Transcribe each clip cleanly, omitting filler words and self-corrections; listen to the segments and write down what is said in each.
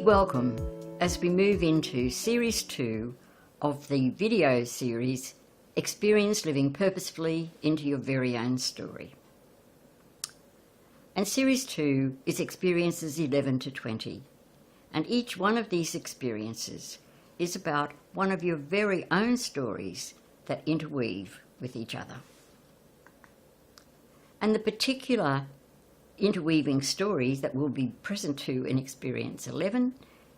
big welcome as we move into Series 2 of the video series, Experience Living Purposefully into Your Very Own Story. And Series 2 is experiences 11 to 20, and each one of these experiences is about one of your very own stories that interweave with each other. And the particular interweaving stories that will be present to in Experience 11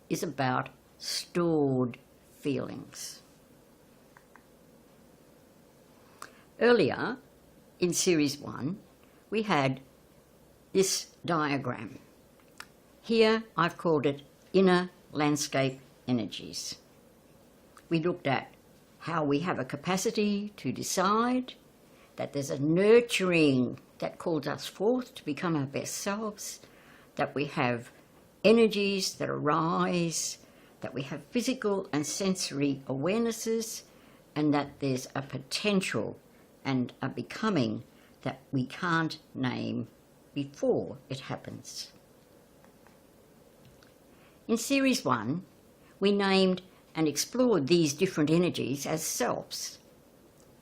is about stored feelings. Earlier, in Series 1, we had this diagram. Here I've called it Inner Landscape Energies. We looked at how we have a capacity to decide, that there's a nurturing that calls us forth to become our best selves, that we have energies that arise, that we have physical and sensory awarenesses, and that there's a potential and a becoming that we can't name before it happens. In Series 1, we named and explored these different energies as selves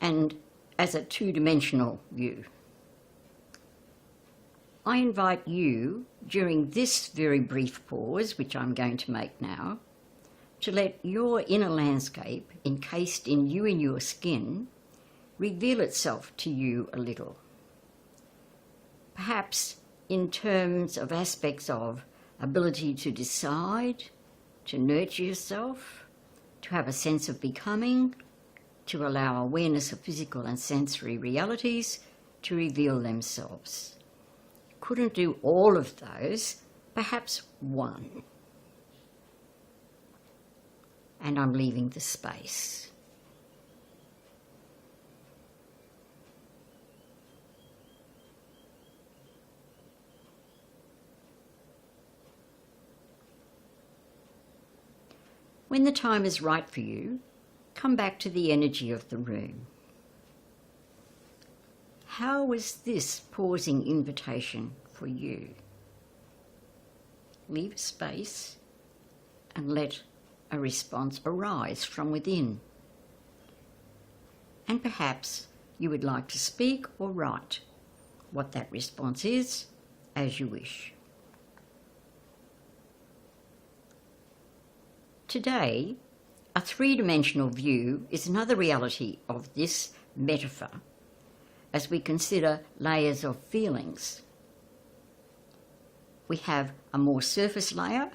and as a two-dimensional view. I invite you, during this very brief pause, which I'm going to make now, to let your inner landscape, encased in you and your skin, reveal itself to you a little. Perhaps in terms of aspects of ability to decide, to nurture yourself, to have a sense of becoming, to allow awareness of physical and sensory realities to reveal themselves. Couldn't do all of those, perhaps one. And I'm leaving the space. When the time is right for you, come back to the energy of the room. How was this pausing invitation for you? Leave space and let a response arise from within. And perhaps you would like to speak or write what that response is as you wish. Today, a three-dimensional view is another reality of this metaphor as we consider layers of feelings. We have a more surface layer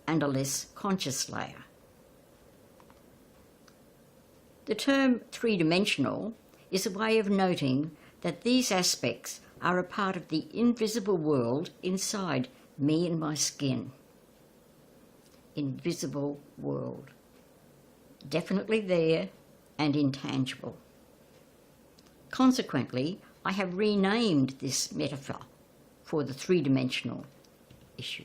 and a less conscious layer. The term three-dimensional is a way of noting that these aspects are a part of the invisible world inside me and my skin. Invisible world. Definitely there and intangible. Consequently, I have renamed this metaphor for the three-dimensional issue.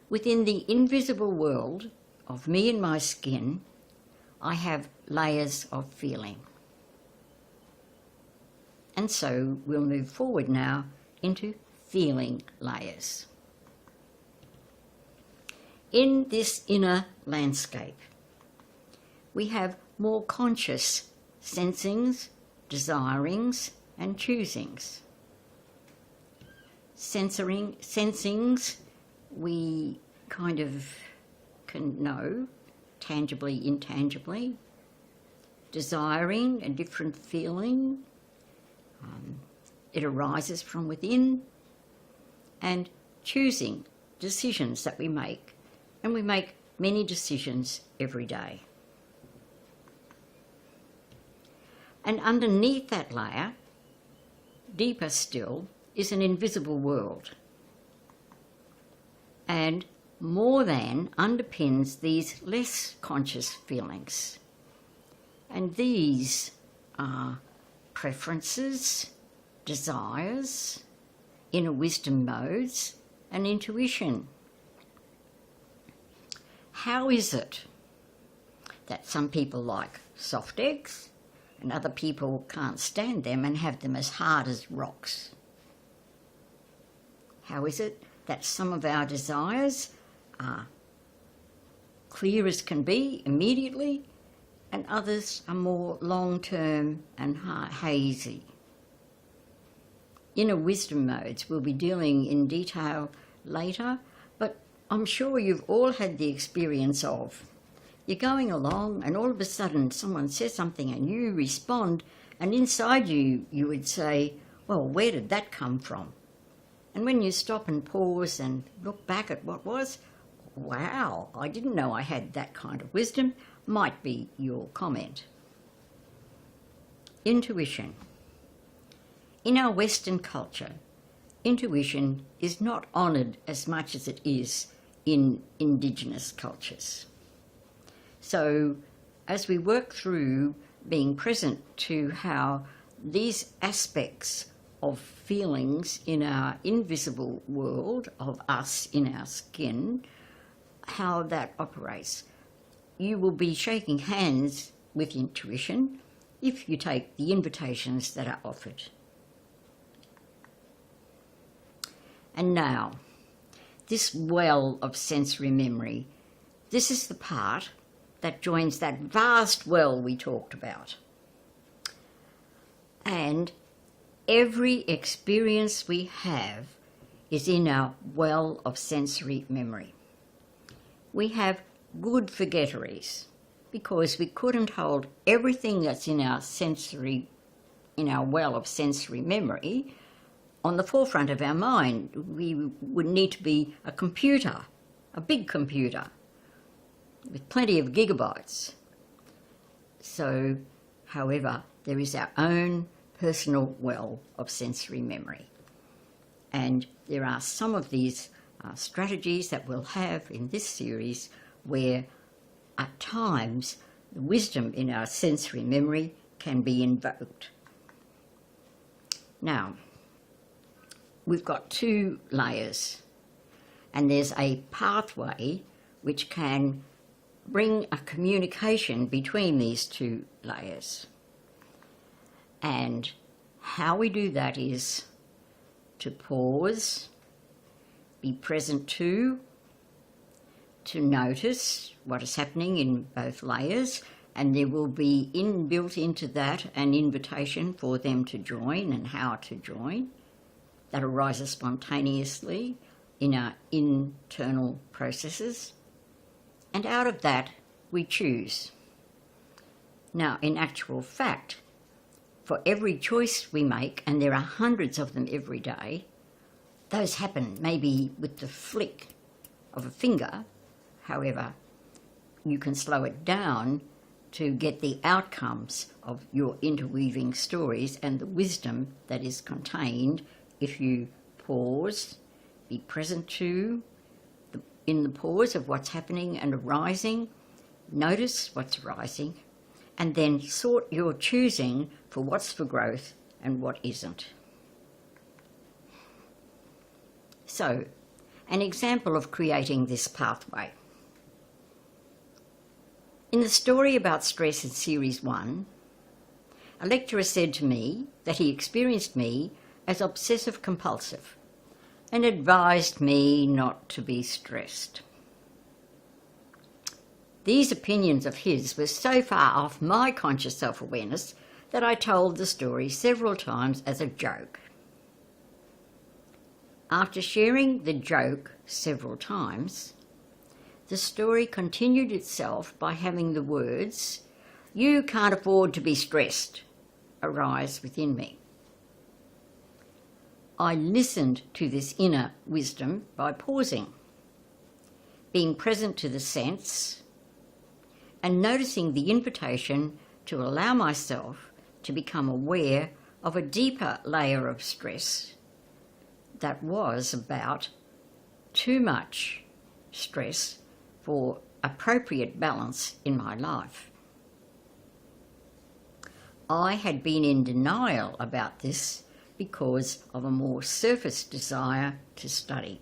Within the invisible world of me and my skin, I have layers of feeling. And so we'll move forward now into feeling layers. In this inner landscape, we have more conscious sensings, desirings, and choosings. Sensings, we kind of can know, tangibly, intangibly. Desiring, a different feeling. It arises from within. And choosing, decisions that we make. And we make many decisions every day. And underneath that layer, deeper still, is an invisible world. And more than underpins these less conscious feelings. And these are preferences, desires, inner wisdom modes, and intuition. How is it that some people like soft eggs and other people can't stand them and have them as hard as rocks? How is it that some of our desires are clear as can be immediately, and others are more long-term and hazy. Inner wisdom modes we'll be dealing in detail later, but I'm sure you've all had the experience of you're going along and all of a sudden someone says something and you respond, and inside you would say, well, where did that come from? And when you stop and pause and look back at what was, wow, I didn't know I had that kind of wisdom, might be your comment. Intuition. In our Western culture, intuition is not honoured as much as it is in Indigenous cultures. So as we work through being present to how these aspects of feelings in our invisible world of us in our skin, how that operates, you will be shaking hands with intuition if you take the invitations that are offered. And now, this well of sensory memory, this is the part that joins that vast well we talked about. And every experience we have is in our well of sensory memory. We have good forgetteries because we couldn't hold everything that's in our well of sensory memory on the forefront of our mind. We would need to be a computer, a big computer, with plenty of gigabytes. So, however, there is our own personal well of sensory memory. And there are some of these strategies that we'll have in this series where at times the wisdom in our sensory memory can be invoked. Now, we've got two layers, and there's a pathway which can bring a communication between these two layers. And how we do that is to pause, be present to notice what is happening in both layers, and there will be inbuilt into that an invitation for them to join and how to join. That arises spontaneously in our internal processes. And out of that, we choose. Now, in actual fact, for every choice we make, and there are hundreds of them every day, those happen maybe with the flick of a finger. However, you can slow it down to get the outcomes of your interweaving stories and the wisdom that is contained if you pause, be present to, in the pause of what's happening and arising, notice what's arising, and then sort your choosing for what's for growth and what isn't. So, an example of creating this pathway. In the story about stress in Series 1, a lecturer said to me that he experienced me as obsessive-compulsive and advised me not to be stressed. These opinions of his were so far off my conscious self-awareness that I told the story several times as a joke. After sharing the joke several times, the story continued itself by having the words, "You can't afford to be stressed," arise within me. I listened to this inner wisdom by pausing, being present to the sense, and noticing the invitation to allow myself to become aware of a deeper layer of stress that was about too much stress for appropriate balance in my life. I had been in denial about this because of a more surface desire to study.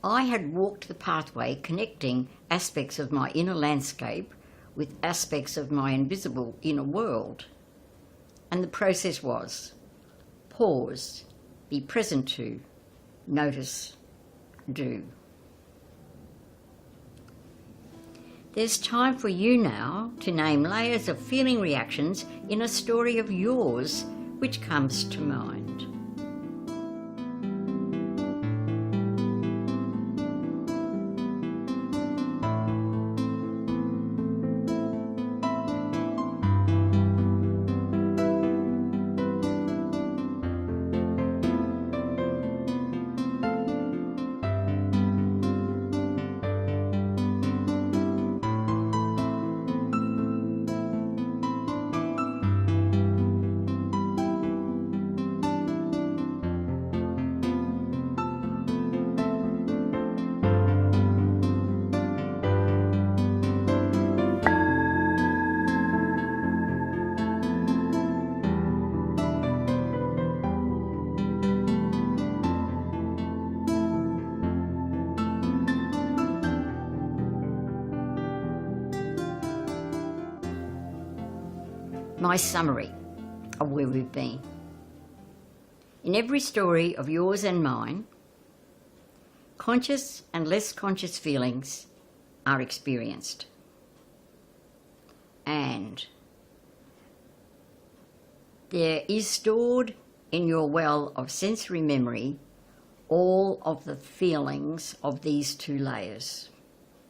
I had walked the pathway connecting aspects of my inner landscape with aspects of my invisible inner world. And the process was pause, be present to, notice, do. There's time for you now to name layers of feeling reactions in a story of yours which comes to mind. My summary of where we've been. In every story of yours and mine, conscious and less conscious feelings are experienced. And there is stored in your well of sensory memory all of the feelings of these two layers,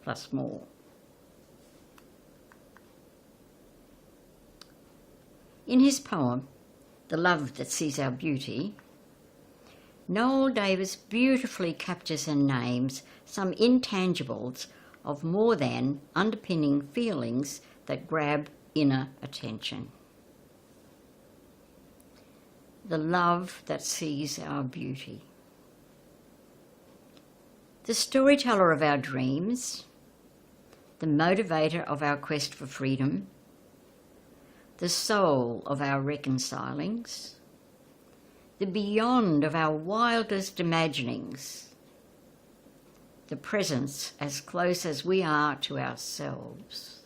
plus more. In his poem, The Love That Sees Our Beauty, Noel Davis beautifully captures and names some intangibles of more than underpinning feelings that grab inner attention. The love that sees our beauty. The storyteller of our dreams, the motivator of our quest for freedom, the soul of our reconcilings, the beyond of our wildest imaginings, the presence as close as we are to ourselves,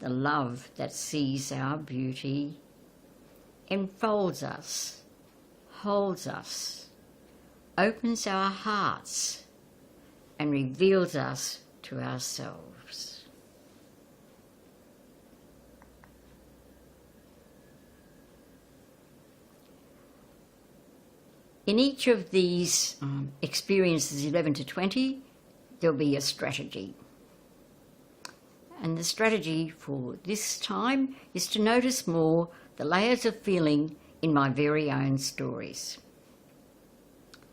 the love that sees our beauty, enfolds us, holds us, opens our hearts, and reveals us to ourselves. In each of these experiences 11 to 20, there'll be a strategy. And the strategy for this time is to notice more the layers of feeling in my very own stories.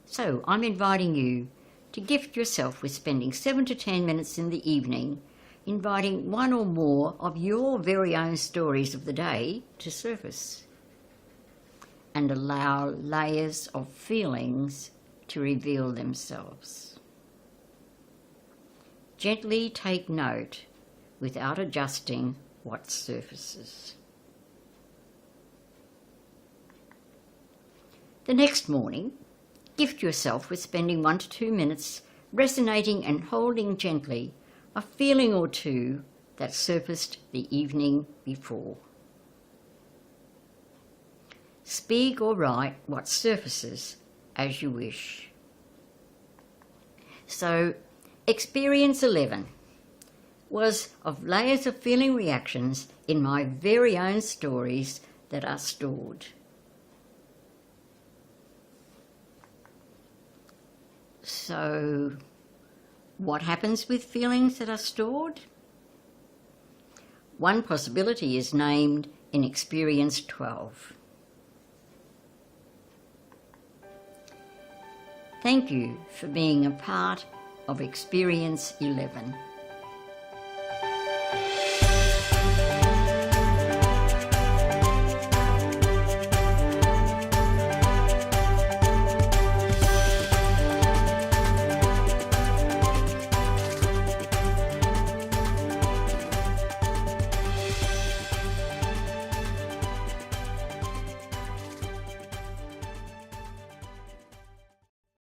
So I'm inviting you to gift yourself with spending 7 to 10 minutes in the evening inviting one or more of your very own stories of the day to surface, and allow layers of feelings to reveal themselves. Gently take note without adjusting what surfaces. The next morning, gift yourself with spending 1 to 2 minutes resonating and holding gently a feeling or two that surfaced the evening before. Speak or write what surfaces as you wish. So, experience 11 was of layers of feeling reactions in my very own stories that are stored. So, what happens with feelings that are stored? One possibility is named in Experience 12. Thank you for being a part of Experience 11.